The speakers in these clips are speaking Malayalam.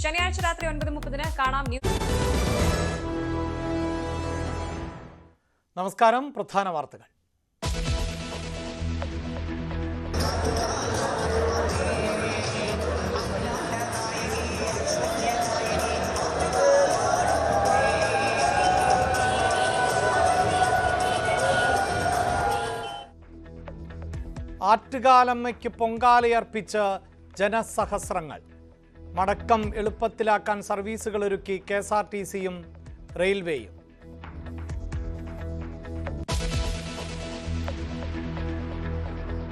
ശനിയാഴ്ച രാത്രി 9:30 കാണാം. നമസ്കാരം. പ്രധാന വാർത്തകൾ. ആറ്റുകാലമ്മയ്ക്ക് പൊങ്കാലയർപ്പിച്ച് ജനസഹസ്രങ്ങൾ. മടക്കം എളുപ്പത്തിലാക്കാൻ സർവീസുകൾ ഒരുക്കി KSRTCയും റെയിൽവേയും.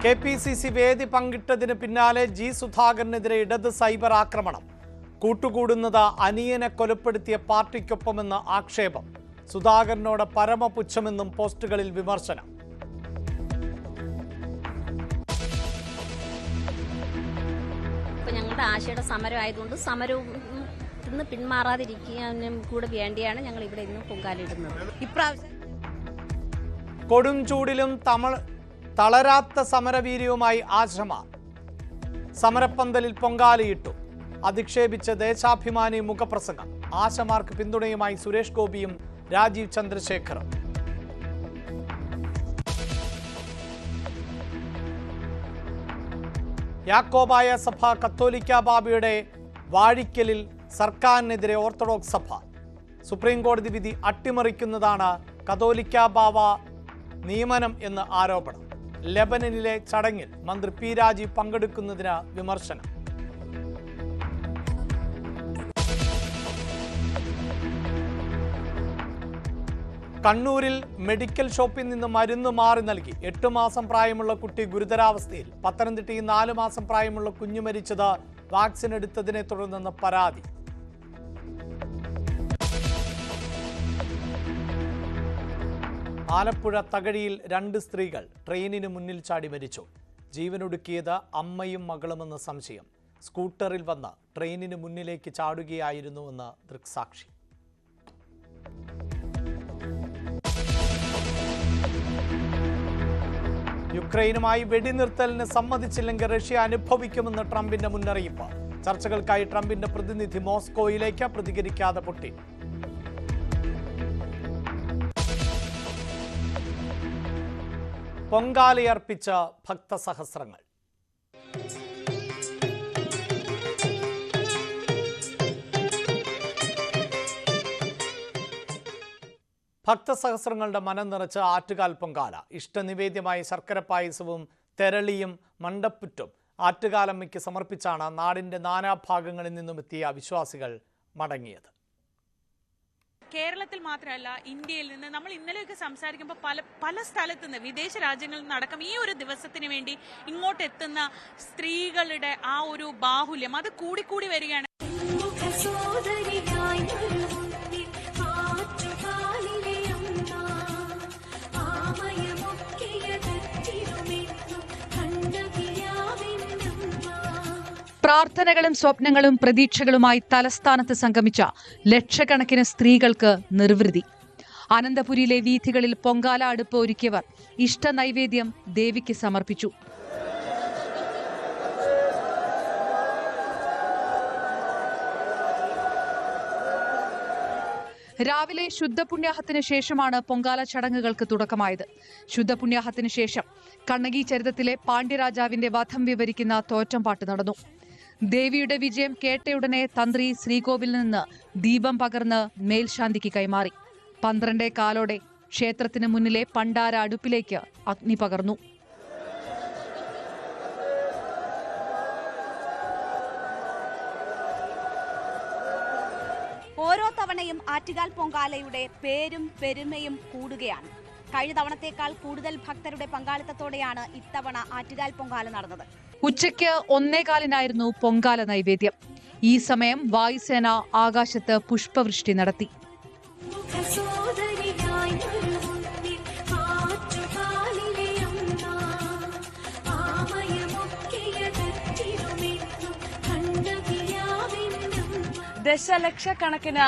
KPCC വേദി പങ്കിട്ടതിന് പിന്നാലെ G. സുധാകരനെതിരെ ഇടത് സൈബർ ആക്രമണം. കൂട്ടുകൂടുന്നത് അനിയനെ കൊലപ്പെടുത്തിയ പാർട്ടിക്കൊപ്പമെന്ന് ആക്ഷേപം. സുധാകരനോട് പരമപുച്ഛമെന്നും പോസ്റ്റുകളിൽ വിമർശനം. ഞങ്ങളുടെ ആശയുടെ സമരം ആയതുകൊണ്ട് സമരത്തിന് പിന്മാറാതിരിക്കാനും കൂടെ വേണ്ടിയാണ് ഞങ്ങൾ ഇവിടെ ഇന്ന് പൊങ്കാലയിടുന്നത്. ഇപ്രാവശ്യം കൊടും ചൂടിലും തളരാത്ത സമരവീര്യവുമായി ആശമാർ സമരപ്പന്തലിൽ പൊങ്കാലയിട്ടു. അധിക്ഷേപിച്ച് ദേശാഭിമാനി മുഖപ്രസംഗം. ആശമാർക്ക് പിന്തുണയുമായി സുരേഷ് ഗോപിയും രാജീവ് ചന്ദ്രശേഖറും. യാക്കോബായ സഭ കത്തോലിക്ക ബാബയുടെ വാഴിക്കലിൽ സർക്കാരിനെതിരെ ഓർത്തഡോക്സ് സഭ. സുപ്രീം കോടതി വിധി അട്ടിമറിക്കുന്നതാണ് കത്തോലിക്ക ബാവ നിയമനം എന്ന് ആരോപണം. ലെബനനിലെ ചടങ്ങിൽ മന്ത്രി P. രാജീവ് പങ്കെടുക്കുന്നതിന് വിമർശനം. കണ്ണൂരിൽ മെഡിക്കൽ ഷോപ്പിൽ നിന്ന് മരുന്ന് മാറി നൽകി. 8 മാസം പ്രായമുള്ള കുട്ടി ഗുരുതരാവസ്ഥയിൽ. പത്തനംതിട്ടയിൽ 4 മാസം പ്രായമുള്ള കുഞ്ഞു മരിച്ചത് വാക്സിൻ എടുത്തതിനെ തുടർന്നെന്ന് പരാതി. ആലപ്പുഴ തകഴിയിൽ 2 സ്ത്രീകൾ ട്രെയിനിന് മുന്നിൽ ചാടി മരിച്ചു. ജീവനൊടുക്കിയത് അമ്മയും മകളുമെന്ന് സംശയം. സ്കൂട്ടറിൽ വന്ന് ട്രെയിനിന് മുന്നിലേക്ക് ചാടുകയായിരുന്നുവെന്ന് ദൃക്സാക്ഷി. യുക്രൈനുമായി വെടിനിർത്തലിന് സമ്മതിച്ചില്ലെങ്കിൽ റഷ്യ അനുഭവിക്കുമെന്ന് ട്രംപിന്റെ മുന്നറിയിപ്പ്. ചർച്ചകൾക്കായി ട്രംപിന്റെ പ്രതിനിധി മോസ്കോയിലേക്ക്. പ്രതികരിക്കാതെ പുടിൻ. പൊങ്കാലയർപ്പിച്ച ഭക്തസഹസ്രങ്ങൾ. ഭക്തസഹസ്രങ്ങളുടെ മനം നിറച്ച് ആറ്റുകാൽ പൊങ്കാല. ഇഷ്ടനിവേദ്യമായി ശർക്കര പായസവും തെരളിയും മണ്ടപ്പുറ്റും ആറ്റുകാലമ്മയ്ക്ക് സമർപ്പിച്ചാണ് നാടിന്റെ നാനാഭാഗങ്ങളിൽ നിന്നും എത്തിയ വിശ്വാസികൾ മടങ്ങിയത്. കേരളത്തിൽ മാത്രമല്ല, ഇന്ത്യയിൽ നിന്ന് നമ്മൾ ഇന്നലെയൊക്കെ സംസാരിക്കുമ്പോൾ പല സ്ഥലത്തു നിന്ന്, വിദേശ രാജ്യങ്ങളിൽ നിന്നടക്കം ഈ ഒരു ദിവസത്തിന് വേണ്ടി ഇങ്ങോട്ട് എത്തുന്ന സ്ത്രീകളുടെ ആ ഒരു ബാഹുല്യം അത് കൂടിക്കൂടി വരികയാണ്. പ്രാർത്ഥനകളും സ്വപ്നങ്ങളും പ്രതീക്ഷകളുമായി തലസ്ഥാനത്ത് സംഗമിച്ച ലക്ഷക്കണക്കിന് സ്ത്രീകൾക്ക് നിർവൃതി. അനന്തപുരിയിലെ വീഥികളിൽ പൊങ്കാല അടുപ്പ് ഒരുക്കിയവർ ഇഷ്ടനൈവേദ്യം ദേവിക്ക് സമർപ്പിച്ചു. രാവിലെ ശുദ്ധപുണ്യാഹത്തിന് ശേഷമാണ് പൊങ്കാല ചടങ്ങുകൾക്ക് തുടക്കമായത്. ശുദ്ധപുണ്യാഹത്തിന് ശേഷം കണ്ണകി ചരിത്രത്തിലെ പാണ്ഡ്യരാജാവിന്റെ വധം വിവരിക്കുന്ന തോറ്റംപാട്ട് നടന്നു. ദേവിയുടെ വിജയം കേട്ടയുടനെ തന്ത്രി ശ്രീകോവിലിൽ നിന്ന് ദീപം പകർന്ന് മേൽശാന്തിക്ക് കൈമാറി. 12:15 ക്ഷേത്രത്തിന് മുന്നിലെ പണ്ടാര അടുപ്പിലേക്ക് അഗ്നി പകർന്നു. ഓരോ തവണയും ആറ്റുകാൽ പൊങ്കാലയുടെ പേരും പെരുമയും കൂടുകയാണ്. കഴിഞ്ഞ തവണത്തേക്കാൾ കൂടുതൽ ഭക്തരുടെ പങ്കാളിത്തത്തോടെയാണ് ഇത്തവണ ആറ്റുകാൽ പൊങ്കാല നടന്നത്. ഉച്ചയ്ക്ക് 1:15 പൊങ്കാല നൈവേദ്യം. ഈ സമയം വായുസേന ആകാശത്ത് പുഷ്പവൃഷ്ടി നടത്തി. ദശലക്ഷക്കണക്കിന്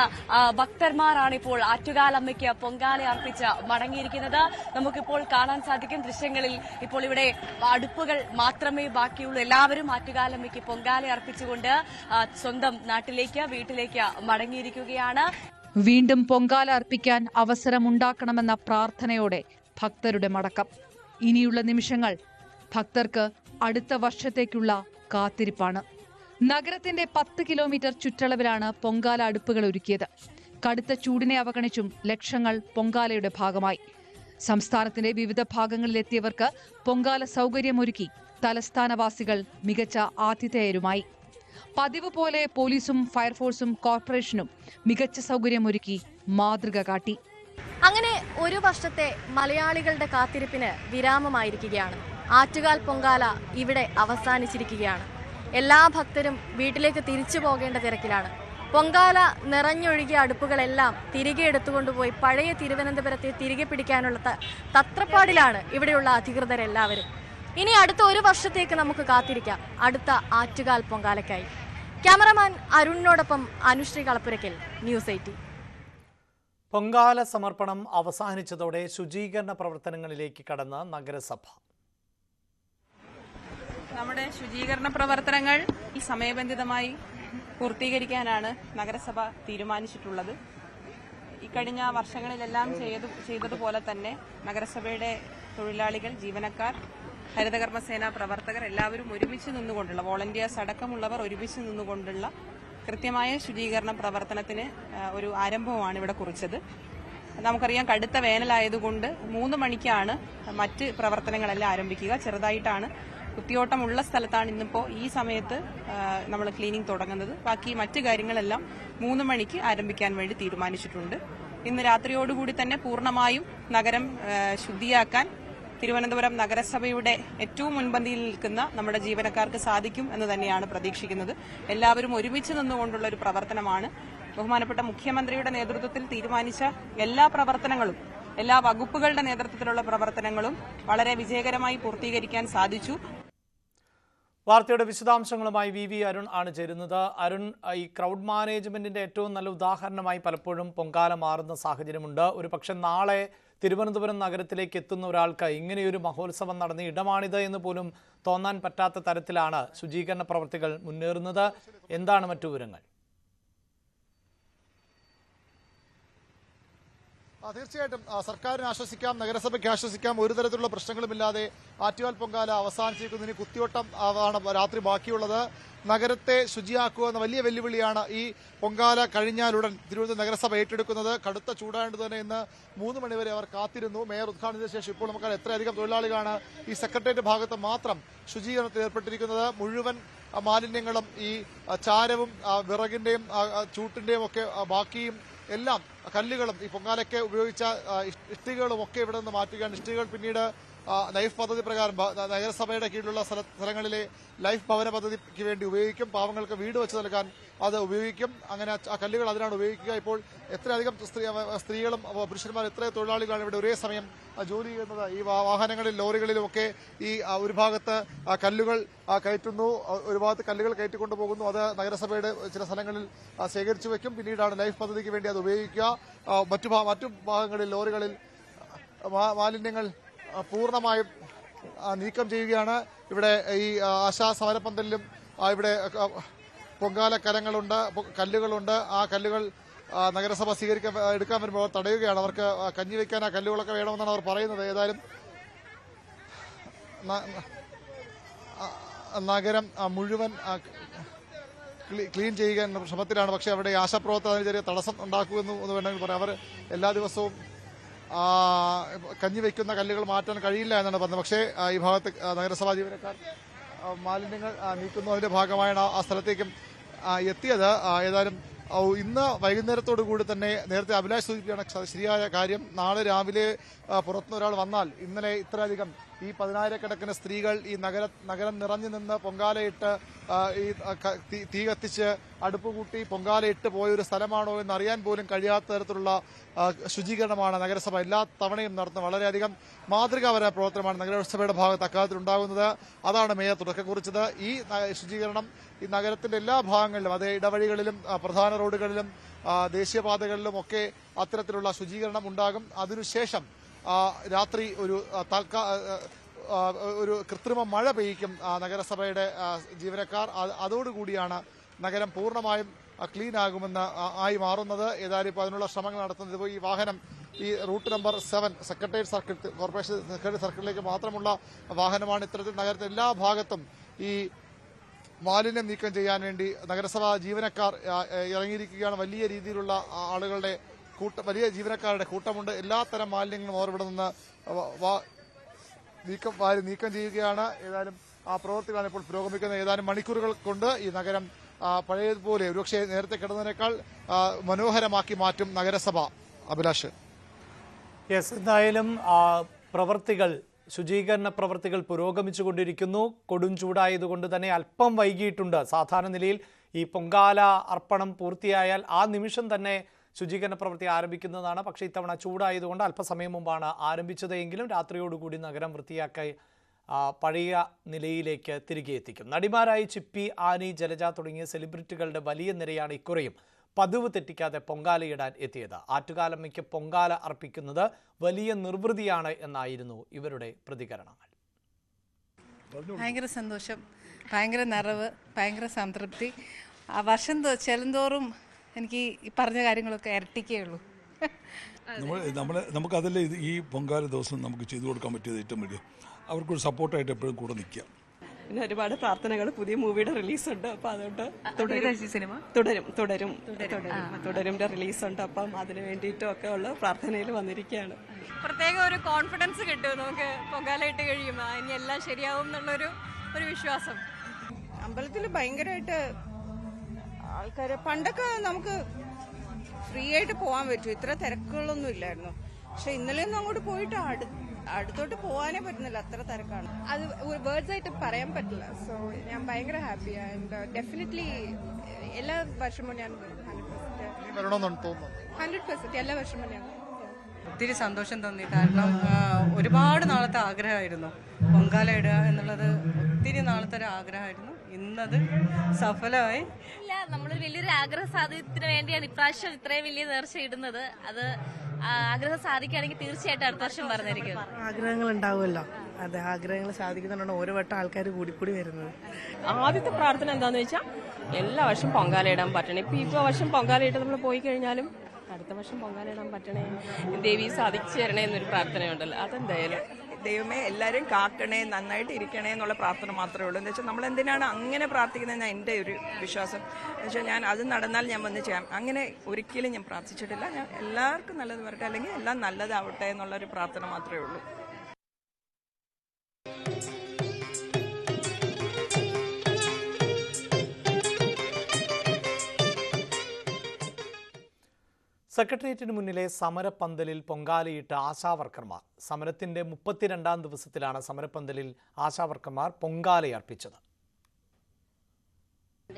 ഭക്തന്മാരാണ് ഇപ്പോൾ ആറ്റുകാലമ്മയ്ക്ക് പൊങ്കാല അർപ്പിച്ച് മടങ്ങിയിരിക്കുന്നത്. നമുക്കിപ്പോൾ കാണാൻ സാധിക്കും ദൃശ്യങ്ങളിൽ ഇപ്പോൾ ഇവിടെ അടുപ്പുകൾ മാത്രമേ ബാക്കിയുള്ളൂ. എല്ലാവരും ആറ്റുകാലമ്മയ്ക്ക് പൊങ്കാല അർപ്പിച്ചുകൊണ്ട് സ്വന്തം നാട്ടിലേക്ക് വീട്ടിലേക്ക് മടങ്ങിയിരിക്കുകയാണ്. വീണ്ടും പൊങ്കാല അർപ്പിക്കാൻ അവസരമുണ്ടാക്കണമെന്ന പ്രാർത്ഥനയോടെ ഭക്തരുടെ മടക്കം. ഇനിയുള്ള നിമിഷങ്ങൾ ഭക്തർക്ക് അടുത്ത വർഷത്തേക്കുള്ള കാത്തിരിപ്പാണ്. നഗരത്തിന്റെ 10 കിലോമീറ്റർ ചുറ്റളവിലാണ് പൊങ്കാല അടുപ്പുകൾ ഒരുക്കിയത്. കടുത്ത ചൂടിനെ അവഗണിച്ചും ലക്ഷങ്ങൾ പൊങ്കാലയുടെ ഭാഗമായി. സംസ്ഥാനത്തിന്റെ വിവിധ ഭാഗങ്ങളിലെത്തിയവർക്ക് പൊങ്കാല സൗകര്യമൊരുക്കി തലസ്ഥാനവാസികൾ മികച്ച ആതിഥേയരുമായി. പതിവ് പോലെ പോലീസും ഫയർഫോഴ്സും കോർപ്പറേഷനും മികച്ച സൗകര്യമൊരുക്കി മാതൃക കാട്ടി. അങ്ങനെ ഒരു വർഷത്തെ മലയാളികളുടെ കാത്തിരിപ്പിന് വിരാമമായിരിക്കുകയാണ്. ആറ്റുകാൽ പൊങ്കാല ഇവിടെ അവസാനിച്ചിരിക്കുകയാണ്. എല്ലാ ഭക്തരും വീട്ടിലേക്ക് തിരിച്ചു പോകേണ്ട തിരക്കിലാണ്. പൊങ്കാല നിറഞ്ഞൊഴുകിയ അടുപ്പുകളെല്ലാം തിരികെ എടുത്തുകൊണ്ടുപോയി പഴയ തിരുവനന്തപുരത്തെ തിരികെ പിടിക്കാനുള്ള തത്രപ്പാടിലാണ് ഇവിടെയുള്ള അധികൃതരെല്ലാവരും. ഇനി അടുത്ത ഒരു വർഷത്തേക്ക് നമുക്ക് കാത്തിരിക്കാം അടുത്ത ആറ്റുകാൽ പൊങ്കാലയ്ക്കായി. ക്യാമറമാൻ അരുണിനോടൊപ്പം അനുശ്രീ കളപ്പുരയ്ക്കൽ, ന്യൂസ് 18. പൊങ്കാല സമർപ്പണം അവസാനിച്ചതോടെ ശുചീകരണ പ്രവർത്തനങ്ങളിലേക്ക് കടന്ന നഗരസഭ. നമ്മുടെ ശുചീകരണ പ്രവർത്തനങ്ങൾ ഈ സമയബന്ധിതമായി പൂർത്തീകരിക്കാനാണ് നഗരസഭ തീരുമാനിച്ചിട്ടുള്ളത്. ഇക്കഴിഞ്ഞ വർഷങ്ങളിലെല്ലാം ചെയ്തതുപോലെ തന്നെ നഗരസഭയുടെ തൊഴിലാളികൾ, ജീവനക്കാർ, ഹരിതകർമ്മസേന പ്രവർത്തകർ എല്ലാവരും ഒരുമിച്ച് നിന്നുകൊണ്ടുള്ള, വോളണ്ടിയേഴ്സ് അടക്കമുള്ളവർ ഒരുമിച്ച് നിന്നുകൊണ്ടുള്ള കൃത്യമായ ശുചീകരണ പ്രവർത്തനത്തിന് ഒരു ആരംഭമാണ് ഇവിടെ കുറിച്ചത്. നമുക്കറിയാം, കടുത്ത വേനലായതുകൊണ്ട് 3 മണിക്കാണ് മറ്റ് പ്രവർത്തനങ്ങളെല്ലാം ആരംഭിക്കുക. ചെറുതായിട്ടാണ് കുത്തിയോട്ടമുള്ള സ്ഥലത്താണ് ഇന്നിപ്പോൾ ഈ സമയത്ത് നമ്മൾ ക്ലീനിങ് തുടങ്ങുന്നത്. ബാക്കി മറ്റ് കാര്യങ്ങളെല്ലാം 3 മണിക്ക് ആരംഭിക്കാൻ വേണ്ടി തീരുമാനിച്ചിട്ടുണ്ട്. ഇന്ന് രാത്രിയോടുകൂടി തന്നെ പൂർണ്ണമായും നഗരം ശുദ്ധിയാക്കാൻ തിരുവനന്തപുരം നഗരസഭയുടെ ഏറ്റവും മുൻപന്തിയിൽ നിൽക്കുന്ന നമ്മുടെ ജീവനക്കാർക്ക് സാധിക്കും എന്ന് തന്നെയാണ് പ്രതീക്ഷിക്കുന്നത്. എല്ലാവരും ഒരുമിച്ച് നിന്നുകൊണ്ടുള്ള ഒരു പ്രവർത്തനമാണ്. ബഹുമാനപ്പെട്ട മുഖ്യമന്ത്രിയുടെ നേതൃത്വത്തിൽ തീരുമാനിച്ച എല്ലാ പ്രവർത്തനങ്ങളും, എല്ലാ വകുപ്പുകളുടെ നേതൃത്വത്തിലുള്ള പ്രവർത്തനങ്ങളും വളരെ വിജയകരമായി പൂർത്തീകരിക്കാൻ സാധിച്ചു. വാർത്തയുടെ വിശദാംശങ്ങളുമായി വി അരുൺ ആണ് ചേരുന്നത്. അരുൺ, ഈ ക്രൗഡ് മാനേജ്മെന്റിന്റെ ഏറ്റവും നല്ല ഉദാഹരണമായി പലപ്പോഴും പൊങ്കാല മാറുന്ന സാഹചര്യമുണ്ട്. ഒരു പക്ഷെ നാളെ തിരുവനന്തപുരം നഗരത്തിലേക്ക് എത്തുന്ന ഒരാൾക്ക് ഇങ്ങനെയൊരു മഹോത്സവം നടന്ന ഇടമാണിത് എന്ന് പോലും തോന്നാൻ പറ്റാത്ത തരത്തിലാണ് ശുചീകരണ പ്രവർത്തികൾ മുന്നേറുന്നത്. എന്താണ് മറ്റു വിവരങ്ങൾ? തീർച്ചയായിട്ടും സർക്കാരിന് ആശ്വസിക്കാം, നഗരസഭയ്ക്ക് ആശ്വസിക്കാം. ഒരു തരത്തിലുള്ള പ്രശ്നങ്ങളുമില്ലാതെ ആറ്റുകാൽ പൊങ്കാല അവസാനിച്ചിരിക്കുന്നു. ഇനി കുത്തിയോട്ടം ആണ് രാത്രി ബാക്കിയുള്ളത്. നഗരത്തെ ശുചിയാക്കുക എന്ന വലിയ വെല്ലുവിളിയാണ് ഈ പൊങ്കാല കഴിഞ്ഞാലുടൻ തിരുവനന്തപുരം നഗരസഭ ഏറ്റെടുക്കുന്നത്. കടുത്ത ചൂടായത് തന്നെ ഇന്ന് 3 മണിവരെ അവർ കാത്തിരുന്നു. മേയർ ഉദ്ഘാടനം ചെയ്ത ശേഷം ഇപ്പോൾ നമുക്ക് എത്രയധികം തൊഴിലാളികളാണ് ഈ സെക്രട്ടേറിയറ്റ് ഭാഗത്ത് മാത്രം ശുചീകരണത്തിൽ ഏർപ്പെട്ടിരിക്കുന്നത്. മുഴുവൻ മാലിന്യങ്ങളും ഈ ചാരവും വിറകിന്റെയും ചൂട്ടിന്റെയും ഒക്കെ ബാക്കിയും എല്ലാം, കല്ലുകളും ഈ പൊങ്കാലയ്ക്ക് ഉപയോഗിച്ച ഇഷ്ടികകളും ഒക്കെ ഇവിടെ നിന്ന് മാറ്റുകയാണ്. ഇഷ്ടികകൾ പിന്നീട് ലൈഫ് പദ്ധതി പ്രകാരം നഗരസഭയുടെ കീഴിലുള്ള സ്ഥലങ്ങളിലെ ലൈഫ് ഭവന പദ്ധതിക്ക് വേണ്ടി ഉപയോഗിക്കും. പാവങ്ങൾക്ക് വീട് വെച്ച് നൽകാൻ അത് ഉപയോഗിക്കും. അങ്ങനെ ആ കല്ലുകൾ അതിനാണ് ഉപയോഗിക്കുക. ഇപ്പോൾ എത്രയധികം സ്ത്രീകളും പുരുഷന്മാർ, എത്ര തൊഴിലാളികളാണ് ഇവിടെ ഒരേ സമയം ജോലി ചെയ്യുന്നത്. ഈ വാഹനങ്ങളിൽ, ലോറികളിലുമൊക്കെ ഈ ഒരു ഭാഗത്ത് കല്ലുകൾ കയറ്റുന്നു, ഒരു ഭാഗത്ത് കല്ലുകൾ കയറ്റിക്കൊണ്ടു പോകുന്നു. അത് നഗരസഭയുടെ ചില സ്ഥലങ്ങളിൽ ശേഖരിച്ചു വെക്കും. പിന്നീടാണ് ലൈഫ് പദ്ധതിക്ക് വേണ്ടി അത് ഉപയോഗിക്കുക. മറ്റു ഭാഗങ്ങളിൽ, ലോറികളിൽ മാലിന്യങ്ങൾ പൂർണ്ണമായും നീക്കം ചെയ്യുകയാണ്. ഇവിടെ ഈ ആശാ സമരപന്തലിലും ഇവിടെ പൊങ്കാല കരങ്ങളുണ്ട്, കല്ലുകളുണ്ട്. ആ കല്ലുകൾ നഗരസഭ എടുക്കാൻ വരുമ്പോൾ തടയുകയാണ്. അവർക്ക് കഞ്ഞി വയ്ക്കാൻ ആ കല്ലുകളൊക്കെ വേണമെന്നാണ് അവർ പറയുന്നത്. ഏതായാലും നഗരം മുഴുവൻ ക്ലീൻ ചെയ്യുക എന്ന ശ്രമത്തിലാണ്. പക്ഷേ അവിടെ ആശാപ്രവർത്തകർ ചെറിയ തടസ്സം ഉണ്ടാക്കുമെന്ന് വേണമെങ്കിൽ പറയാം. അവർ എല്ലാ ദിവസവും കഞ്ഞി വയ്ക്കുന്ന കല്ലുകൾ മാറ്റാൻ കഴിയില്ല എന്നാണ് പറഞ്ഞത്. പക്ഷേ ഈ ഭാഗത്ത് നഗരസഭാ ജീവനക്കാർ മാലിന്യങ്ങൾ നീക്കുന്നതിന്റെ ഭാഗമായാണ് ആ സ്ഥലത്തേക്കും എത്തിയത്. ഏതായാലും ഇന്ന് വൈകുന്നേരത്തോടു കൂടി തന്നെ, നേരത്തെ അഭിലാഷ് സൂചിപ്പിക്കുകയാണ് ശരിയായ കാര്യം, നാളെ രാവിലെ പുറത്തുനിന്ന് ഒരാൾ വന്നാൽ ഇന്നലെ ഇത്രയധികം ഈ 10,000-കണക്കിന് സ്ത്രീകൾ ഈ നഗരം നിറഞ്ഞു നിന്ന് പൊങ്കാലയിട്ട് ഈ തീ കത്തിച്ച് അടുപ്പ് കൂട്ടി പൊങ്കാലയിട്ട് പോയൊരു സ്ഥലമാണോ എന്ന് അറിയാൻ പോലും കഴിയാത്ത തരത്തിലുള്ള ശുചീകരണമാണ് നഗരസഭ എല്ലാ തവണയും നടത്തുന്നത്. വളരെയധികം മാതൃകാപരമായ പ്രവർത്തനമാണ് നഗരസഭയുടെ ഭാഗത്ത് അക്കാര്യത്തിൽ ഉണ്ടാകുന്നത്. അതാണ് മേയർ തുടക്കം കുറിച്ചത്. ഈ ശുചീകരണം ഈ നഗരത്തിന്റെ എല്ലാ ഭാഗങ്ങളിലും, അതേ ഇടവഴികളിലും പ്രധാന റോഡുകളിലും ദേശീയപാതകളിലും ഒക്കെ അത്തരത്തിലുള്ള ശുചീകരണം ഉണ്ടാകും. അതിനുശേഷം രാത്രി ഒരു കൃത്രിമ മഴ പെയ്യിക്കും നഗരസഭയുടെ ജീവനക്കാർ. അതോടുകൂടിയാണ് നഗരം പൂർണ്ണമായും ക്ലീൻ ആകുമെന്ന് ആയി മാറുന്നത്. ഏതായാലും ഇപ്പോൾ അതിനുള്ള ശ്രമങ്ങൾ നടത്തുന്നത്. ഇപ്പോൾ ഈ വാഹനം ഈ route number 7 secretariat circle, corporation secretariat സർക്കിളിലേക്ക് മാത്രമുള്ള വാഹനമാണ്. ഇത്തരത്തിൽ നഗരത്തിന്റെ എല്ലാ ഭാഗത്തും ഈ മാലിന്യം നീക്കം ചെയ്യാൻ വേണ്ടി നഗരസഭാ ജീവനക്കാർ ഇറങ്ങിയിരിക്കുകയാണ്. വലിയ രീതിയിലുള്ള ആളുകളുടെ വലിയ ജീവനക്കാരുടെ കൂട്ടമുണ്ട്. എല്ലാത്തരം മാലിന്യങ്ങളും അവർ ഇവിടെ നിന്ന് നീക്കം ചെയ്യുകയാണ്. ഏതായാലും ആ പ്രവൃത്തികളാണ് ഇപ്പോൾ പുരോഗമിക്കുന്നത്. ഏതാനും മണിക്കൂറുകൾ കൊണ്ട് ഈ നഗരം പഴയതുപോലെ ഒരുപക്ഷെ നേരത്തെ കിടന്നതിനേക്കാൾ മനോഹരമാക്കി മാറ്റും നഗരസഭ. അഭിലാഷ്. യെസ്, എന്തായാലും ശുചീകരണ പ്രവൃത്തികൾ പുരോഗമിച്ചുകൊണ്ടിരിക്കുന്നു. കൊടും ചൂടായതുകൊണ്ട് തന്നെ അല്പം വൈകിയിട്ടുണ്ട്. സാധാരണ നിലയിൽ ഈ പൊങ്കാല അർപ്പണം പൂർത്തിയായാൽ ആ നിമിഷം തന്നെ ശുചീകരണ പ്രവൃത്തി ആരംഭിക്കുന്നതാണ്. പക്ഷേ ഇത്തവണ ചൂടായതുകൊണ്ട് അല്പസമയം മുമ്പാണ് ആരംഭിച്ചതെങ്കിലും രാത്രിയോടുകൂടി നഗരം വൃത്തിയാക്കി പഴയ നിലയിലേക്ക് തിരികെ എത്തിക്കും. നടിമാരായി ചിപ്പി, ആനി, ജലജ തുടങ്ങിയ സെലിബ്രിറ്റികളുടെ വലിയ നിരയാണ് ഇക്കുറിയും പതിവ് തെറ്റിക്കാതെ പൊങ്കാലയിടാൻ എത്തിയത്. ആറ്റുകാലമ്മയ്ക്ക് പൊങ്കാല അർപ്പിക്കുന്നത് വലിയ നിർവൃതിയാണ് എന്നായിരുന്നു ഇവരുടെ പ്രതികരണങ്ങൾ. ഭയങ്കര സന്തോഷം, ഭയങ്കര നിറവ്, ഭയങ്കര സംതൃപ്തി. ആ വർഷം ചെല്ലുന്തോറും എനിക്ക് ഈ പറഞ്ഞ കാര്യങ്ങളൊക്കെ ഇരട്ടിക്കുകയുള്ളൂ. നമുക്കതല്ലേ ഈ പൊങ്കാല ദിവസം നമുക്ക് ചെയ്തു കൊടുക്കാൻ പറ്റിയത് ഏറ്റവും വലിയ അവർക്കൊരു സപ്പോർട്ടായിട്ട് എപ്പോഴും കൂടെ നിൽക്കുക. പിന്നെ ഒരുപാട് പ്രാർത്ഥനകൾ, പുതിയ മൂവിയുടെ റിലീസുണ്ട്. അപ്പം അതുകൊണ്ട് തുടരും റിലീസുണ്ട്. അപ്പം അതിന് വേണ്ടിയിട്ടൊക്കെ ഉള്ള പ്രാർത്ഥനയിൽ വന്നിരിക്കുകയാണ്. പ്രത്യേക ഒരു കോൺഫിഡൻസ് കിട്ടും നമുക്ക് പൊങ്കാല ഇട്ട് കഴിയുമ്പോൾ. ഇനി എല്ലാം ശരിയാവും എന്നുള്ളൊരു വിശ്വാസം. അമ്പലത്തിൽ ഭയങ്കരമായിട്ട് ആൾക്കാർ, പണ്ടൊക്കെ നമുക്ക് ഫ്രീ ആയിട്ട് പോകാൻ പറ്റും, ഇത്ര തിരക്കുകളൊന്നും ഇല്ലായിരുന്നു. പക്ഷെ ഇന്നലെയൊന്നും അങ്ങോട്ട് പോയിട്ട് അടുത്തോട്ട് പോകാനേ പറ്റുന്നില്ല, അത്ര തിരക്കാണ്. അത് വേർഡ്സ് ആയിട്ട് പറയാൻ പറ്റില്ല. സോ ഞാൻ ഭയങ്കര ഹാപ്പി ആൻഡ് ഡെഫിനറ്റ്ലി എല്ലാ വർഷവും ഞാൻ 100% എല്ലാ വർഷവും ഞാൻ ഒത്തിരി സന്തോഷം തോന്നി. കാരണം ഒരുപാട് നാളത്തെ ആഗ്രഹമായിരുന്നു പൊങ്കാല ഇടുക എന്നുള്ളത്. ഒത്തിരി നാളത്തെ ഒരു ആഗ്രഹമായിരുന്നു. ഇന്നത് സഫലമായി. നമ്മളൊരു വലിയൊരു ആഗ്രഹ സാധ്യത്തിന് വേണ്ടിയാണ് ഇപ്രാവശ്യം ഇത്രയും വലിയ നേർച്ച ഇടുന്നത്. അത് ആഗ്രഹം സാധിക്കുകയാണെങ്കിൽ തീർച്ചയായിട്ടും അടുത്ത വർഷം പറഞ്ഞിരിക്കും. ആഗ്രഹങ്ങൾ ഉണ്ടാവുമല്ലോ, അത് ആഗ്രഹങ്ങൾ സാധിക്കുന്നുണ്ടാണ് ഓരോ വട്ടം ആൾക്കാർ കൂടിക്കൂടി വരുന്നത്. ആദ്യത്തെ പ്രാർത്ഥന എന്താണെന്ന് വെച്ചാൽ എല്ലാ വർഷവും പൊങ്കാല ഇടാൻ പറ്റണേ. ഇപ്പോൾ വർഷം പൊങ്കാല ഇട്ട് നമ്മൾ പോയി കഴിഞ്ഞാലും അടുത്ത വർഷം പൊങ്കാല ഇടാൻ പറ്റണേ, ദേവി സാധിച്ചു തരണേ എന്നൊരു പ്രാർത്ഥനയുണ്ടല്ലോ. അതെന്തായാലും ദൈവമേ എല്ലാവരും കാക്കണേ, നന്നായിട്ട് ഇരിക്കണേ എന്നുള്ള പ്രാർത്ഥന മാത്രമേ ഉള്ളൂ. എന്ന് വെച്ചാൽ നമ്മൾ എന്തിനാണ് അങ്ങനെ പ്രാർത്ഥിക്കുന്നതെന്ന് എൻ്റെ ഒരു വിശ്വാസം. എന്ന് വെച്ചാൽ ഞാൻ അത് നടന്നാൽ ഞാൻ വന്ന് ചെയ്യാം, അങ്ങനെ ഒരിക്കലും ഞാൻ പ്രാർത്ഥിച്ചിട്ടില്ല. ഞാൻ എല്ലാവർക്കും നല്ലത് വരട്ടെ, അല്ലെങ്കിൽ എല്ലാം നല്ലതാവട്ടെ എന്നുള്ളൊരു പ്രാർത്ഥന മാത്രമേ ഉള്ളൂ. സെക്രട്ടേറിയറ്റിന് മുന്നിലെ സമരപ്പന്തലിൽ പൊങ്കാലയിട്ട് ആശാവർക്കർമാർ. സമരത്തിന്റെ 32ാം ദിവസത്തിലാണ് സമരപ്പന്തലിൽ ആശാവർക്കർമാർ പൊങ്കാലയർപ്പിച്ചത്.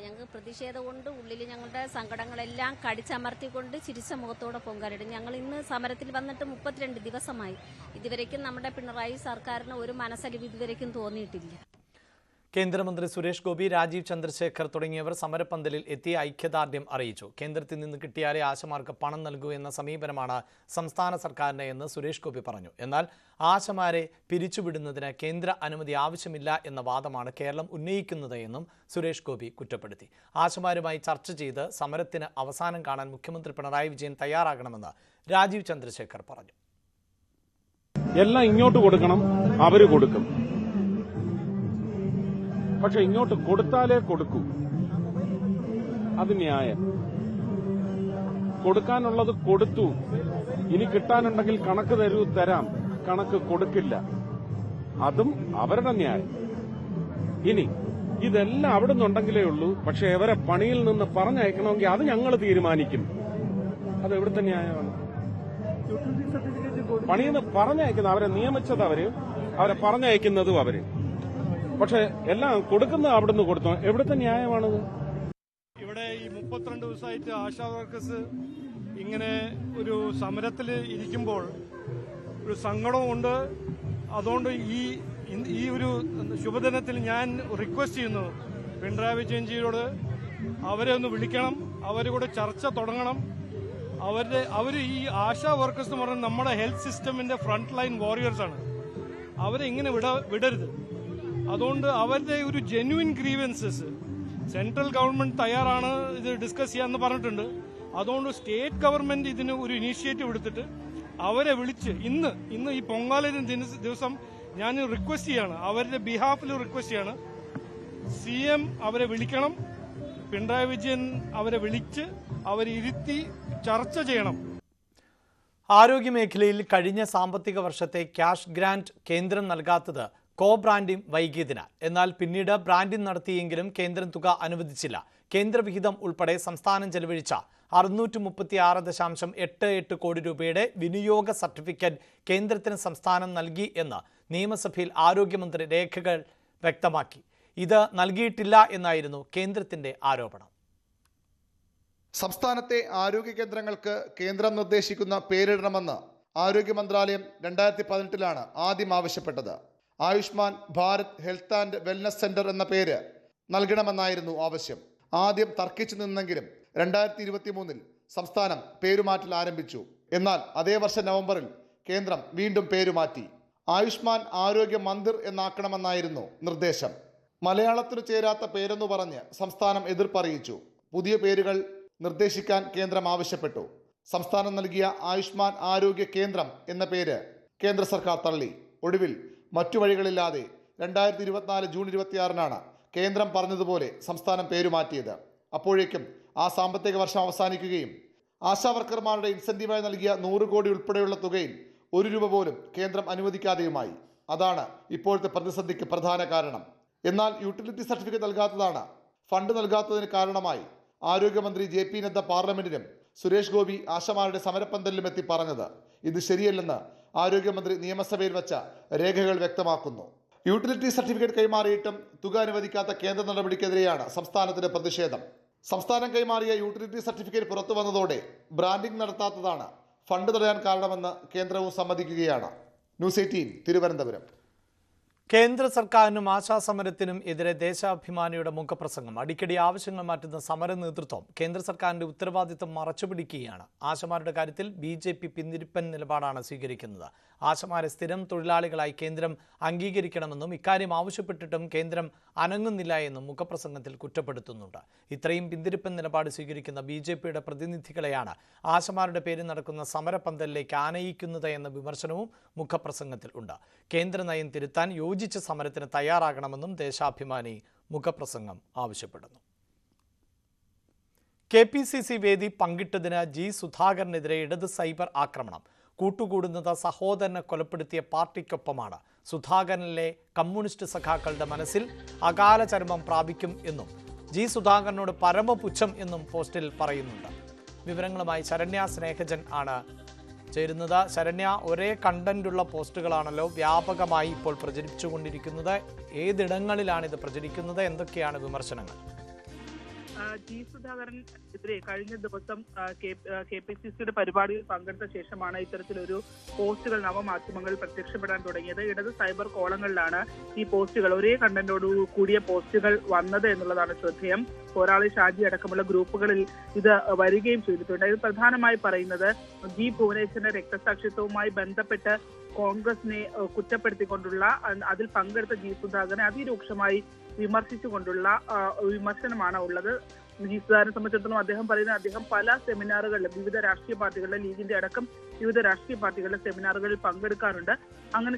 ഞങ്ങൾക്ക് പ്രതിഷേധം കൊണ്ട് ഉള്ളിൽ ഞങ്ങളുടെ സങ്കടങ്ങളെല്ലാം കടിച്ചമർത്തിക്കൊണ്ട് ചിരിച്ച മുഖത്തോടെ പൊങ്കാലയിടും. ഞങ്ങൾ ഇന്ന് സമരത്തിൽ വന്നിട്ട് 32 ദിവസമായി. ഇതുവരേക്കും നമ്മുടെ പിണറായി സർക്കാരിന് ഒരു മനസ്സലിവ് ഇതുവരേക്കും തോന്നിയിട്ടില്ല. കേന്ദ്രമന്ത്രി സുരേഷ് ഗോപി, രാജീവ് ചന്ദ്രശേഖർ തുടങ്ങിയവർ സമരപ്പന്തലിൽ എത്തി ഐക്യദാർഢ്യം അറിയിച്ചു. കേന്ദ്രത്തിൽ നിന്ന് കിട്ടിയാലേ ആശമാർക്ക് പണം നൽകൂ എന്ന സമീപനമാണ് സംസ്ഥാന സർക്കാരിന് എന്ന് സുരേഷ് ഗോപി പറഞ്ഞു. എന്നാൽ ആശമാരെ പിരിച്ചുവിടുന്നതിന് കേന്ദ്ര അനുമതി ആവശ്യമില്ല എന്ന വാദമാണ് കേരളം ഉന്നയിക്കുന്നത് എന്നും സുരേഷ് ഗോപി കുറ്റപ്പെടുത്തി. ആശമാരുമായി ചർച്ച ചെയ്ത് സമരത്തിന് അവസാനം കാണാൻ മുഖ്യമന്ത്രി പിണറായി വിജയൻ തയ്യാറാകണമെന്ന് രാജീവ് ചന്ദ്രശേഖർ പറഞ്ഞു. എല്ലാം ഇങ്ങോട്ട് കൊടുക്കണം, അവര് കൊടുക്കും. പക്ഷെ ഇങ്ങോട്ട് കൊടുത്താലേ കൊടുക്കൂ, അത് ന്യായം. കൊടുക്കാനുള്ളത് കൊടുത്തു, ഇനി കിട്ടാനുണ്ടെങ്കിൽ കണക്ക് തരാം, കണക്ക് കൊടുക്കില്ല, അതും അവരുടെ ന്യായം. ഇനി ഇതെല്ലാം അവിടെ നിന്നുണ്ടെങ്കിലേ ഉള്ളൂ. പക്ഷെ ഇവരെ പണിയിൽ നിന്ന് പറഞ്ഞയക്കണമെങ്കിൽ അത് ഞങ്ങൾ തീരുമാനിക്കും. അത് എവിടുത്തെ ന്യായമാണ്? പണിയിൽ നിന്ന് പറഞ്ഞയക്കുന്ന അവരെ നിയമിച്ചത് അവരെ പറഞ്ഞയക്കുന്നതും അവര്. പക്ഷെ എല്ലാം കൊടുക്കുന്നത് അവിടുന്ന് കൊടുത്തോ, എവിടുത്തെ ന്യായമാണത്? ഇവിടെ ഈ 32 ദിവസമായിട്ട് ആശാ വർക്കേഴ്സ് ഇങ്ങനെ ഒരു സമരത്തിൽ ഇരിക്കുമ്പോൾ ഒരു സങ്കടമുണ്ട്. അതുകൊണ്ട് ഈ ഒരു ശുഭദിനത്തിൽ ഞാൻ റിക്വസ്റ്റ് ചെയ്യുന്നു, പിണറായി വിജയൻജിയോട് അവരെ ഒന്ന് വിളിക്കണം, അവരെ കൂടെ ചർച്ച തുടങ്ങണം. അവർ ഈ ആശാ വർക്കേഴ്സ് എന്ന് പറഞ്ഞാൽ നമ്മുടെ ഹെൽത്ത് സിസ്റ്റമിന്റെ ഫ്രണ്ട് ലൈൻ വാരിയേഴ്സാണ്. അവരെ ഇങ്ങനെ വിടരുത്. അതുകൊണ്ട് അവരുടെ ഒരു ജെന്യുവിൻ ഗ്രീവൻസസ് സെൻട്രൽ ഗവൺമെന്റ് തയ്യാറാണ് ഇത് ഡിസ്കസ് ചെയ്യാമെന്ന് പറഞ്ഞിട്ടുണ്ട്. അതുകൊണ്ട് സ്റ്റേറ്റ് ഗവൺമെന്റ് ഇതിന് ഒരു ഇനീഷ്യേറ്റീവ് എടുത്തിട്ട് അവരെ വിളിച്ച് ഇന്ന് ഈ പൊങ്കാല ദിവസം ഞാൻ റിക്വസ്റ്റ് ചെയ്യാണ്, അവരുടെ ബിഹാഫിൽ റിക്വസ്റ്റ് ചെയ്യാണ്, CM അവരെ വിളിക്കണം, പിണറായി വിജയൻ അവരെ വിളിച്ച് അവരിരുത്തി ചർച്ച ചെയ്യണം. ആരോഗ്യമേഖലയിൽ കഴിഞ്ഞ സാമ്പത്തിക വർഷത്തെ ക്യാഷ് ഗ്രാന്റ് കേന്ദ്രം നൽകാത്തത് കോ ബ്രാൻഡിംഗ് വൈകിയതിനാൽ. എന്നാൽ പിന്നീട് ബ്രാൻഡിംഗ് നടത്തിയെങ്കിലും കേന്ദ്രം തുക അനുവദിച്ചില്ല. കേന്ദ്രവിഹിതം ഉൾപ്പെടെ സംസ്ഥാനം ചെലവഴിച്ച 636.88 കോടി രൂപയുടെ വിനിയോഗ സർട്ടിഫിക്കറ്റ് കേന്ദ്രത്തിന് സംസ്ഥാനം നൽകി എന്ന് നിയമസഭയിൽ ആരോഗ്യമന്ത്രി രേഖകൾ വ്യക്തമാക്കി. ഇത് നൽകിയിട്ടില്ല എന്നായിരുന്നു കേന്ദ്രത്തിന്റെ ആരോപണം. സംസ്ഥാനത്തെ ആരോഗ്യ കേന്ദ്രങ്ങൾക്ക് കേന്ദ്രം നിർദ്ദേശിക്കുന്ന പേരിടണമെന്ന് ആരോഗ്യ മന്ത്രാലയം 2018 ആദ്യം ആവശ്യപ്പെട്ടത്. Ayushman Bharat health and wellness centre എന്ന പേര് നൽകണമെന്നായിരുന്നു ആവശ്യം. ആദ്യം തർക്കിച്ചു നിന്നെങ്കിലും 2023 സംസ്ഥാനം പേരുമാറ്റൽ ആരംഭിച്ചു. എന്നാൽ അതേ വർഷം നവംബറിൽ കേന്ദ്രം വീണ്ടും പേരുമാറ്റി. ആയുഷ്മാൻ ആരോഗ്യ മന്ദിർ എന്നാക്കണമെന്നായിരുന്നു നിർദ്ദേശം. മലയാളത്തിന് ചേരാത്ത പേരെന്നു പറഞ്ഞ് സംസ്ഥാനം എതിർപ്പറിയിച്ചു. പുതിയ പേരുകൾ നിർദ്ദേശിക്കാൻ കേന്ദ്രം ആവശ്യപ്പെട്ടു. സംസ്ഥാനം നൽകിയ ആയുഷ്മാൻ ആരോഗ്യ കേന്ദ്രം എന്ന പേര് കേന്ദ്ര സർക്കാർ തള്ളി. ഒടുവിൽ മറ്റു വഴികളില്ലാതെ 2024 ജൂൺ 26 കേന്ദ്രം പറഞ്ഞതുപോലെ സംസ്ഥാനം പേരുമാറ്റിയത്. അപ്പോഴേക്കും ആ സാമ്പത്തിക വർഷം അവസാനിക്കുകയും ആശാവർക്കർമാരുടെ ഇൻസെന്റീവായി നൽകിയ 100 കോടി ഉൾപ്പെടെയുള്ള തുകയിൽ 1 രൂപ പോലും കേന്ദ്രം അനുവദിക്കാതെയുമായി. അതാണ് ഇപ്പോഴത്തെ പ്രതിസന്ധിക്ക് പ്രധാന കാരണം. എന്നാൽ യൂട്ടിലിറ്റി സർട്ടിഫിക്കറ്റ് നൽകാത്തതാണ് ഫണ്ട് നൽകാത്തതിന് കാരണമായി ആരോഗ്യമന്ത്രി JP നദ്ദ പാർലമെന്റിലും സുരേഷ് ഗോപി ആശമാരുടെ സമരപ്പന്തലിലും എത്തി പറഞ്ഞത്. ഇത് ശരിയല്ലെന്ന് ആരോഗ്യമന്ത്രി നിയമസഭയിൽ വച്ച രേഖകൾ വ്യക്തമാക്കുന്നു. യൂട്ടിലിറ്റി സർട്ടിഫിക്കറ്റ് കൈമാറിയിട്ടും തുക അനുവദിക്കാത്ത കേന്ദ്ര നടപടിക്കെതിരെയാണ് സംസ്ഥാനത്തിന്റെ പ്രതിഷേധം. സംസ്ഥാനം കൈമാറിയ യൂട്ടിലിറ്റി സർട്ടിഫിക്കറ്റ് പുറത്തു വന്നതോടെ ബ്രാൻഡിംഗ് നടത്താത്തതാണ് ഫണ്ട് തടയാൻ കാരണമെന്ന് കേന്ദ്രവും സമ്മതിക്കുകയാണ്. ന്യൂസ് 18 തിരുവനന്തപുരം. കേന്ദ്ര സർക്കാരിനും ആശാസമരത്തിനും എതിരെ ദേശാഭിമാനിയുടെ മുഖപ്രസംഗം. അടിക്കടി ആവശ്യങ്ങൾ മാറ്റുന്ന സമര നേതൃത്വം കേന്ദ്ര സർക്കാരിന്റെ ഉത്തരവാദിത്തം മറച്ചുപിടിക്കുകയാണ്. ആശമാരുടെ കാര്യത്തിൽ BJP പിന്തിരിപ്പൻ നിലപാടാണ് സ്വീകരിക്കുന്നത്. ആശമാരെ സ്ഥിരം തൊഴിലാളികളായി കേന്ദ്രം അംഗീകരിക്കണമെന്നും ഇക്കാര്യം ആവശ്യപ്പെട്ടിട്ടും കേന്ദ്രം അനങ്ങുന്നില്ല എന്നും മുഖപ്രസംഗത്തിൽ കുറ്റപ്പെടുത്തുന്നുണ്ട്. ഇത്രയും പിന്തിരിപ്പൻ നിലപാട് സ്വീകരിക്കുന്ന BJPയുടെ പ്രതിനിധികളെയാണ് ആശമാരുടെ പേരിൽ നടക്കുന്ന സമരപന്തലിലേക്ക് ആനയിക്കുന്നത് എന്ന വിമർശനവും മുഖപ്രസംഗത്തിൽ ഉണ്ട്. കേന്ദ്ര നയം തിരുത്താൻ യോജിച്ച സമരത്തിന് തയ്യാറാകണമെന്നും ദേശാഭിമാനി മുഖപ്രസംഗം ആവശ്യപ്പെടുന്നു. KPCC വേദി പങ്കിട്ടതിന് G. സുധാകരനെതിരെ ഇടത് സൈബർ ആക്രമണം. കൂട്ടുകൂടുന്നത് സഹോദരനെ കൊലപ്പെടുത്തിയ പാർട്ടിക്കൊപ്പമാണ്. സുധാകരനിലെ കമ്മ്യൂണിസ്റ്റ് സഖാക്കളുടെ മനസ്സിൽ അകാല ചരമം പ്രാപിക്കും എന്നും G. സുധാകരനോട് പരമപുച്ഛം എന്നും പോസ്റ്റിൽ പറയുന്നുണ്ട്. വിവരങ്ങളുമായി ശരണ്യ സ്നേഹജൻ ആണ് ചേരുന്നത്. ശരണ്യ, ഒരേ കണ്ടന്റുള്ള പോസ്റ്റുകളാണല്ലോ വ്യാപകമായി ഇപ്പോൾ പ്രചരിച്ചുകൊണ്ടിരിക്കുന്നത്. ഏതിടങ്ങളിലാണ് ഇത് പ്രചരിക്കുന്നത്? എന്തൊക്കെയാണ് വിമർശനങ്ങൾ? G. സുധാകരനെതിരെ കഴിഞ്ഞ ദിവസം KPCCയുടെ പരിപാടിയിൽ പങ്കെടുത്ത ശേഷമാണ് ഇത്തരത്തിലൊരു പോസ്റ്റുകൾ നവമാധ്യമങ്ങളിൽ പ്രത്യക്ഷപ്പെടാൻ തുടങ്ങിയത്. ഇടത് സൈബർ കോളങ്ങളിലാണ് ഈ പോസ്റ്റുകൾ, ഒരേ കണ്ടന്റോട് കൂടിയ പോസ്റ്റുകൾ വന്നത് എന്നുള്ളതാണ് ശ്രദ്ധേയം. പോരാളി ഷാജി അടക്കമുള്ള ഗ്രൂപ്പുകളിൽ ഇത് വരികയും ചെയ്തിട്ടുണ്ട്. ഇത് പ്രധാനമായി പറയുന്നത് G. ഭുവനേശ്വരന്റെ രക്തസാക്ഷിത്വവുമായി ബന്ധപ്പെട്ട് കോൺഗ്രസിനെ കുറ്റപ്പെടുത്തിക്കൊണ്ടുള്ള, അതിൽ പങ്കെടുത്ത G. സുധാകരനെ അതിരൂക്ഷമായി വിമർശിച്ചുകൊണ്ടുള്ള വിമർശനമാണ് ഉള്ളത്. G. സുധാകരനെ സംബന്ധിച്ചിടത്തോളം അദ്ദേഹം പറയുന്നത് അദ്ദേഹം പല സെമിനാറുകളിലും വിവിധ രാഷ്ട്രീയ പാർട്ടികളുടെ, ലീഗിന്റെ അടക്കം വിവിധ രാഷ്ട്രീയ പാർട്ടികളുടെ സെമിനാറുകളിൽ പങ്കെടുക്കാറുണ്ട്. അങ്ങനെ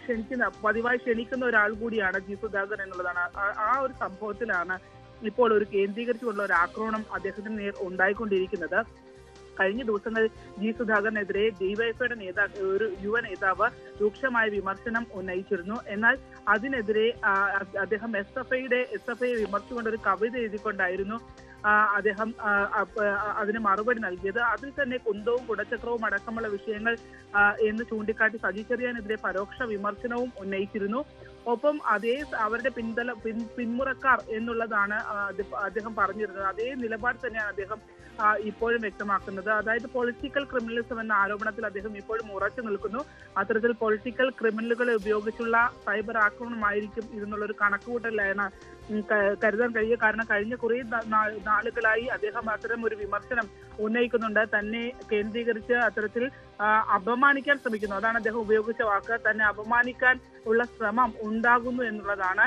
പതിവായി ക്ഷണിക്കുന്ന ഒരാൾ കൂടിയാണ് G. സുധാകരൻ എന്നുള്ളതാണ്. ആ ഒരു സംഭവത്തിലാണ് ഇപ്പോൾ ഒരു കേന്ദ്രീകരിച്ചുള്ള ഒരു ആക്രമണം അദ്ദേഹത്തിന് നേർ ഉണ്ടായിക്കൊണ്ടിരിക്കുന്നത്. കഴിഞ്ഞ ദിവസങ്ങളിൽ G. സുധാകരനെതിരെ ഡിവൈഎഫ്ഐയുടെ ഒരു യുവ നേതാവ് രൂക്ഷമായ വിമർശനം ഉന്നയിച്ചിരുന്നു. എന്നാൽ അതിനെതിരെ അദ്ദേഹം SFIയെ വിമർശിച്ചുകൊണ്ട് ഒരു കവിത എഴുതിക്കൊണ്ടായിരുന്നു അദ്ദേഹം അതിന് മറുപടി നൽകിയത്. അതിൽ തന്നെ കുന്തവും കുടച്ചക്രവും അടക്കമുള്ള വിഷയങ്ങൾ എന്ന് ചൂണ്ടിക്കാട്ടി സജി ചെറിയാനെതിരെ പരോക്ഷ വിമർശനവും ഉന്നയിച്ചിരുന്നു. ഒപ്പം അവരുടെ പിന്മുറക്കാർ എന്നുള്ളതാണ് അദ്ദേഹം പറഞ്ഞിരുന്നത്. അതേ നിലപാട് തന്നെയാണ് അദ്ദേഹം ഇപ്പോഴും വ്യക്തമാക്കുന്നത്. അതായത് പൊളിറ്റിക്കൽ ക്രിമിനലിസം എന്ന ആരോപണത്തിൽ അദ്ദേഹം ഇപ്പോഴും ഉറച്ചു നിൽക്കുന്നു. അത്തരത്തിൽ പൊളിറ്റിക്കൽ ക്രിമിനലുകളെ ഉപയോഗിച്ചുള്ള സൈബർ ആക്രമണമായിരിക്കും ഇതെന്നുള്ളൊരു കണക്കുകൂട്ടലാണ് കരുതാൻ കഴിയുക. കാരണം കഴിഞ്ഞ കുറേ നാളുകളായി അദ്ദേഹം അത്തരം ഒരു വിമർശനം ഉന്നയിക്കുന്നുണ്ട്. തന്നെ കേന്ദ്രീകരിച്ച് അത്തരത്തിൽ അപമാനിക്കാൻ ശ്രമിക്കുന്നു. അതാണ് അദ്ദേഹം ഉപയോഗിച്ച വാക്ക്. തന്നെ അപമാനിക്കാൻ ഉള്ള ശ്രമം ഉണ്ടാകുന്നു എന്നുള്ളതാണ്.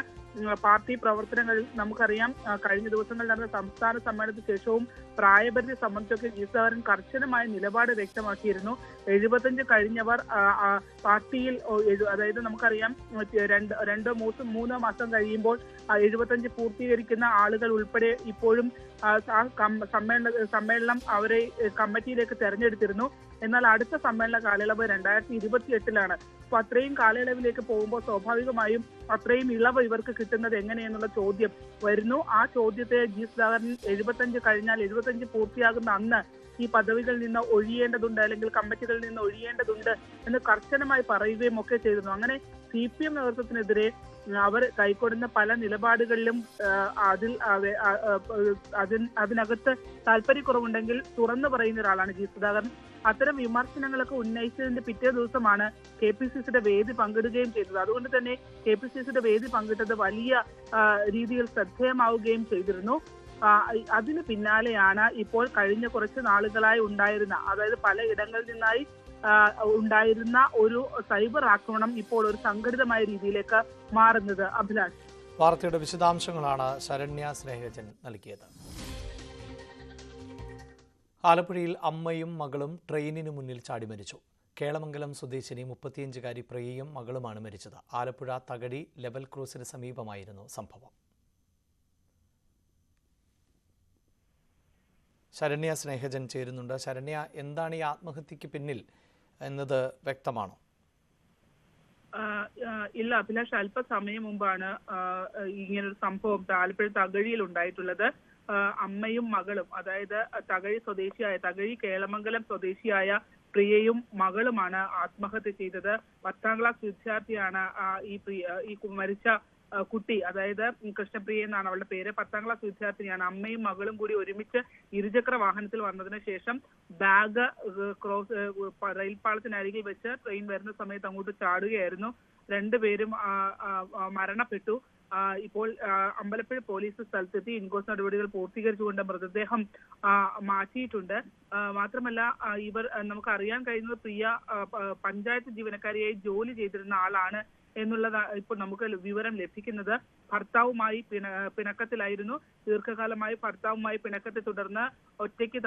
പാർട്ടി പ്രവർത്തനങ്ങളിൽ നമുക്കറിയാം, കഴിഞ്ഞ ദിവസങ്ങളിൽ നടന്ന സംസ്ഥാന സമ്മേളനത്തിന് ശേഷവും പ്രായപരിധി സംബന്ധിച്ചൊക്കെ ജി സുധാകരൻ കർശനമായ നിലപാട് വ്യക്തമാക്കിയിരുന്നു. 75 കഴിഞ്ഞവർ പാർട്ടിയിൽ, അതായത് നമുക്കറിയാം 2-3 മാസം കഴിയുമ്പോൾ 75 പൂർത്തീകരിക്കുന്ന ആളുകൾ ഉൾപ്പെടെ ഇപ്പോഴും സമ്മേളനം അവരെ കമ്മിറ്റിയിലേക്ക് തെരഞ്ഞെടുത്തിരുന്നു. എന്നാൽ അടുത്ത സമ്മേളന കാലയളവ് 2028-ലാണ്. അപ്പൊ അത്രയും കാലയളവിലേക്ക് പോകുമ്പോൾ സ്വാഭാവികമായും അത്രയും ഇളവ് ഇവർക്ക് കിട്ടുന്നത് എങ്ങനെയെന്നുള്ള ചോദ്യം വരുന്നു. ആ ചോദ്യത്തെ ജി സുധാകരൻ 75 കഴിഞ്ഞാൽ 75 പൂർത്തിയാകുന്ന അന്ന് ഈ പദവികളിൽ നിന്ന് ഒഴിയേണ്ടതുണ്ട്, അല്ലെങ്കിൽ കമ്മിറ്റികളിൽ നിന്ന് ഒഴിയേണ്ടതുണ്ട് എന്ന് കർശനമായി പറയുകയും ഒക്കെ ചെയ്തിരുന്നു. അങ്ങനെ CPM നേതൃത്വത്തിനെതിരെ അവർ കൈക്കൊള്ളുന്ന പല നിലപാടുകളിലും അതിനകത്ത് താല്പര്യക്കുറവുണ്ടെങ്കിൽ തുറന്നു പറയുന്ന ഒരാളാണ് ജി സുധാകരൻ. അത്തരം വിമർശനങ്ങളൊക്കെ ഉന്നയിച്ചതിന്റെ പിറ്റേ ദിവസമാണ് KPCCയുടെ വേദി പങ്കിടുകയും ചെയ്തത്. അതുകൊണ്ട് തന്നെ KPCCയുടെ വേദി പങ്കിട്ടത് വലിയ രീതിയിൽ ശ്രദ്ധേയമാവുകയും ചെയ്തിരുന്നു. അതിന് പിന്നാലെയാണ് ഇപ്പോൾ കഴിഞ്ഞ കുറച്ച് നാളുകളായി ഉണ്ടായിരുന്ന, അതായത് പലയിടങ്ങളിൽ നിന്നായി ഉണ്ടായിരുന്ന ഒരു സൈബർ ആക്രമണം ഇപ്പോൾ ഒരു സംഘടിതമായ രീതിയിലേക്ക് മാറുന്നത്. അഭിലാഷ്, വാർത്തയുടെ വിശദാംശങ്ങളാണ് ശരണ്യ സ്നേഹജൻ നൽകിയത്. ആലപ്പുഴയിൽ അമ്മയും മകളും ട്രെയിനിന് മുന്നിൽ ചാടി മരിച്ചു. കേളമംഗലം സ്വദേശിനി 35-കാരി പ്രിയയും മകളുമാണ് മരിച്ചത്. ആലപ്പുഴ തകഴി ലെവൽ ക്രോസിന് സമീപമായിരുന്നു സംഭവം. ശരണ്യ സ്നേഹജൻ ചേരുന്നുണ്ട്. ശരണ്യ, എന്താണ് ഈ ആത്മഹത്യക്ക് പിന്നിൽ എന്നത് വ്യക്തമാണോ? ഇല്ല അഭിലാഷ്, അല്പസമയം മുമ്പാണ് ഇങ്ങനൊരു സംഭവം ആലപ്പുഴ തകഴിയിൽ ഉണ്ടായിട്ടുള്ളത്. അമ്മയും മകളും, അതായത് തകഴി കേളമംഗലം സ്വദേശിയായ പ്രിയയും മകളുമാണ് ആത്മഹത്യ ചെയ്തത്. 10ാം ക്ലാസ് വിദ്യാർത്ഥിയാണ് ഈ മരിച്ച കുട്ടി, അതായത് കൃഷ്ണപ്രിയ എന്നാണ് അവളുടെ പേര്. 10ാം ക്ലാസ് വിദ്യാർത്ഥിനിയാണ്. അമ്മയും മകളും കൂടി ഒരുമിച്ച് ഇരുചക്ര വാഹനത്തിൽ വന്നതിന് ശേഷം ബാഗ് റെയിൽപാളത്തിനരികിൽ വെച്ച് ട്രെയിൻ വരുന്ന സമയത്ത് അങ്ങോട്ട് ചാടുകയായിരുന്നു. 2 പേരും മരണപ്പെട്ടു. ഇപ്പോൾ അമ്പലപ്പുഴ പോലീസ് സ്ഥലത്തെത്തി ഇൻക്വസ്റ്റ് നടപടികൾ പൂർത്തീകരിച്ചുകൊണ്ട് മൃതദേഹം മാറ്റിയിട്ടുണ്ട്. മാത്രമല്ല ഇവർ, നമുക്ക് അറിയാൻ കഴിയുന്നത് പ്രിയ പഞ്ചായത്ത് ജീവനക്കാരിയായി ജോലി ചെയ്തിരുന്ന ആളാണ് എന്നുള്ളത് ഇപ്പോൾ നമുക്ക് വിവരം ലഭിക്കുന്നത്. ഭർത്താവുമായി പിണക്കത്തിലായിരുന്നു. ദീർഘകാലമായി ഭർത്താവുമായി പിണക്കത്തെ തുടർന്ന് ഒറ്റയ്ക്ക്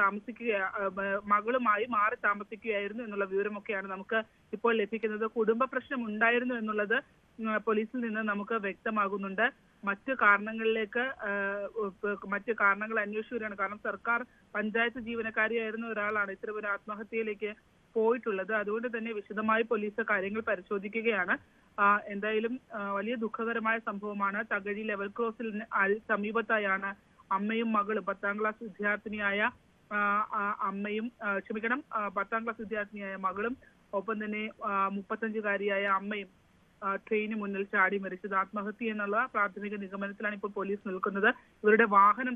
മകളുമായി മാറി താമസിക്കുകയായിരുന്നു എന്നുള്ള വിവരമൊക്കെയാണ് നമുക്ക് ഇപ്പോൾ ലഭിക്കുന്നത്. കുടുംബ പ്രശ്നം ഉണ്ടായിരുന്നു എന്നുള്ളത് പോലീസിൽ നിന്ന് നമുക്ക് വ്യക്തമാകുന്നുണ്ട്. മറ്റു കാരണങ്ങൾ അന്വേഷിക്കുകയാണ്. കാരണം സർക്കാർ പഞ്ചായത്ത് ജീവനക്കാരിയായിരുന്ന ഒരാളാണ് ഇത്തരം ഒരു ആത്മഹത്യയിലേക്ക് പോയിട്ടുള്ളത്. അതുകൊണ്ട് തന്നെ വിശദമായി പോലീസ് കാര്യങ്ങൾ പരിശോധിക്കുകയാണ്. എന്തായാലും വലിയ ദുഃഖകരമായ സംഭവമാണ്. തകഴി ലെവൽ ക്രോസിന് സമീപത്തായാണ് അമ്മയും മകളും 10ാം ക്ലാസ് വിദ്യാർത്ഥിനിയായ മകളും ഒപ്പം തന്നെ 35-കാരിയായ അമ്മയും ട്രെയിന് മുന്നിൽ ചാടി മരിച്ചത്. ആത്മഹത്യ എന്നുള്ള പ്രാഥമിക നിഗമനത്തിലാണ് ഇപ്പോൾ പോലീസ് നിൽക്കുന്നത്. ഇവരുടെ വാഹനം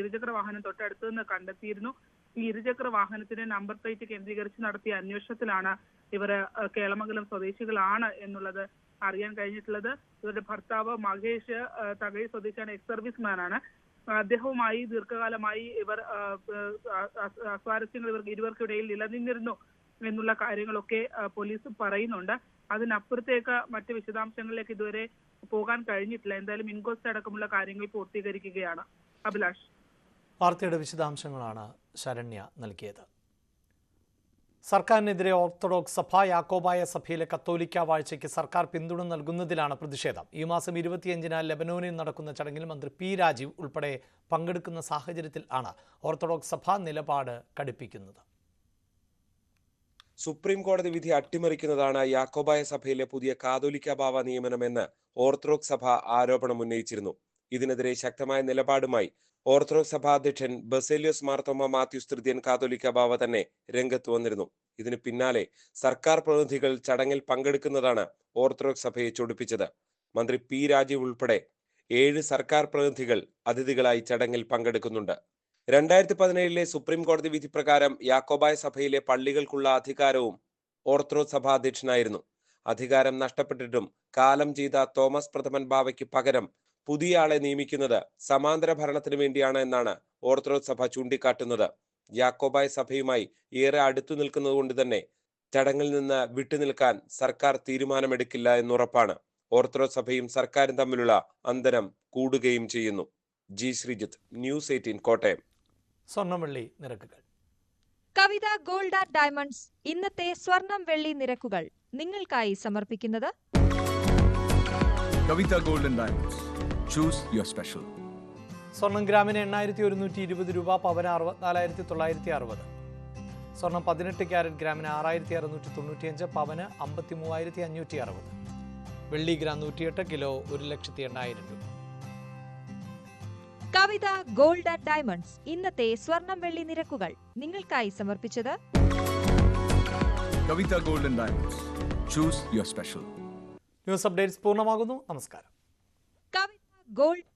ഇരുചക്ര വാഹനം തൊട്ടടുത്ത് നിന്ന് കണ്ടെത്തിയിരുന്നു. ഈ ഇരുചക്ര വാഹനത്തിന്റെ നമ്പർ പ്ലേറ്റ് കേന്ദ്രീകരിച്ച് നടത്തിയ അന്വേഷണത്തിലാണ് ഇവർ കേളമംഗലം സ്വദേശികളാണ് എന്നുള്ളത് അറിയാൻ കഴിഞ്ഞിട്ടുള്ളത്. ഇവരുടെ ഭർത്താവ് മഹേഷ് തകഴി സ്വദേശിയാണ്, എക്സ് സർവീസ്മാൻ ആണ്. അദ്ദേഹവുമായി ദീർഘകാലമായി അസ്വാരസ്യങ്ങൾ ഇരുവർക്കിടയിൽ നിലനിന്നിരുന്നു എന്നുള്ള കാര്യങ്ങളൊക്കെ പോലീസ് പറയുന്നുണ്ട്. അതിനപ്പുറത്തേക്ക് മറ്റ് വിശദാംശങ്ങളിലേക്ക് ഇതുവരെ പോകാൻ കഴിഞ്ഞിട്ടില്ല. എന്തായാലും ഇൻക്വസ്റ്റ് അടക്കമുള്ള കാര്യങ്ങൾ പൂർത്തീകരിക്കുകയാണ്. അഭിലാഷ്, വാർത്തയുടെ വിശദാംശങ്ങളാണ് ശരണ്യ നൽകിയത്. സർക്കാരിനെതിരെ ഓർത്തഡോക്സ് സഭ യാക്കോബായ സഭയിലെ കത്തോലിക്ക വാഴ്ചയ്ക്ക് സർക്കാർ പിന്തുണ നൽകുന്നതിലാണ് പ്രതിഷേധം. ഈ മാസം 25-ന് ലെബനോനിൽ നടക്കുന്ന ചടങ്ങിൽ മന്ത്രി പി രാജീവ് ഉൾപ്പെടെ പങ്കെടുക്കുന്ന സാഹചര്യത്തിൽ ആണ് ഓർത്തഡോക്സ് സഭ നിലപാട് കടുപ്പിക്കുന്നത്. സുപ്രീം കോടതി വിധി അട്ടിമറിക്കുന്നതാണ് യാക്കോബായ സഭയിലെ പുതിയ കാതോലിക്ക ബാവ നിയമനമെന്ന് ഓർത്തഡോക്സ് സഭ ആരോപണം ഉന്നയിച്ചിരുന്നു. ഇതിനെതിരെ ശക്തമായ നിലപാടുമായി ഓർത്തഡോക്സ് സഭാ അധ്യക്ഷൻ ബസേലിയോസ് മാർത്തോമ മാത്യൂസ് തൃതീയൻ കാതോലിക്ക ബാവ തന്നെ രംഗത്ത് വന്നിരുന്നു. ഇതിന് പിന്നാലെ സർക്കാർ പ്രതിനിധികൾ ചടങ്ങിൽ പങ്കെടുക്കുന്നതാണ് ഓർത്തഡോക്സ് സഭയെ ചൊടിപ്പിച്ചത്. മന്ത്രി പി രാജീവ് ഉൾപ്പെടെ 7 സർക്കാർ പ്രതിനിധികൾ അതിഥികളായി ചടങ്ങിൽ പങ്കെടുക്കുന്നുണ്ട്. 2017 സുപ്രീം കോടതി വിധി പ്രകാരം യാക്കോബായ സഭയിലെ പള്ളികൾക്കുള്ള അധികാരവും ഓർത്തഡോക്സ് സഭാ അധ്യക്ഷനായിരുന്നു. അധികാരം നഷ്ടപ്പെട്ടിട്ടും കാലം ചെയ്ത തോമസ് പ്രഥമൻ ബാവയ്ക്ക് പകരം പുതിയ ആളെ നിയമിക്കുന്നത് സമാന്തര ഭരണത്തിന് വേണ്ടിയാണ് എന്നാണ് ഓർത്തഡോക്സ് സഭ ചൂണ്ടിക്കാട്ടുന്നത്. യാക്കോബായ സഭയുമായി ഏറെ അടുത്തു നിൽക്കുന്നതുകൊണ്ട് തന്നെ ചടങ്ങിൽ നിന്ന് വിട്ടുനിൽക്കാൻ സർക്കാർ തീരുമാനമെടുക്കില്ല എന്നുറപ്പാണ്. ഓർത്തഡോക്സ് സഭയും സർക്കാരും തമ്മിലുള്ള അന്തരം കൂടുകയും ചെയ്യുന്നു. G Sreejith, news 18 Kottayam. സ്വർണ്ണവെള്ളി നിരക്കുകൾ. കവിത ഗോൾഡ് ആൻഡ് ഡയമണ്ട്സ് ഇന്നത്തെ സ്വർണം വെള്ളി നിരക്കുകൾ നിങ്ങൾക്കായി സമർപ്പിക്കുന്നത് Kavitha gold and diamonds. Choose your special. സ്വർണം ഗ്രാമിന് 8120 രൂപ, പവന് 64,960. സ്വർണം 18 ക്യാരറ്റ് ഗ്രാമിന് 6695, പവന് 53,560. വെള്ളി ഗ്രാം 108, കിലോ 1,08,000 രൂപ. കവിത ഗോൾഡ് ആൻഡ് ഡയമണ്ട്സ് ഇന്നത്തെ സ്വർണം വെള്ളി നിരക്കുകൾ നിങ്ങൾക്കായി സമർപ്പിച്ചത് Kavitha gold and diamonds. Choose your special. News updates പൂർണ്ണമാകുന്നു. നമസ്കാരം. കവിത ഗോൾഡ്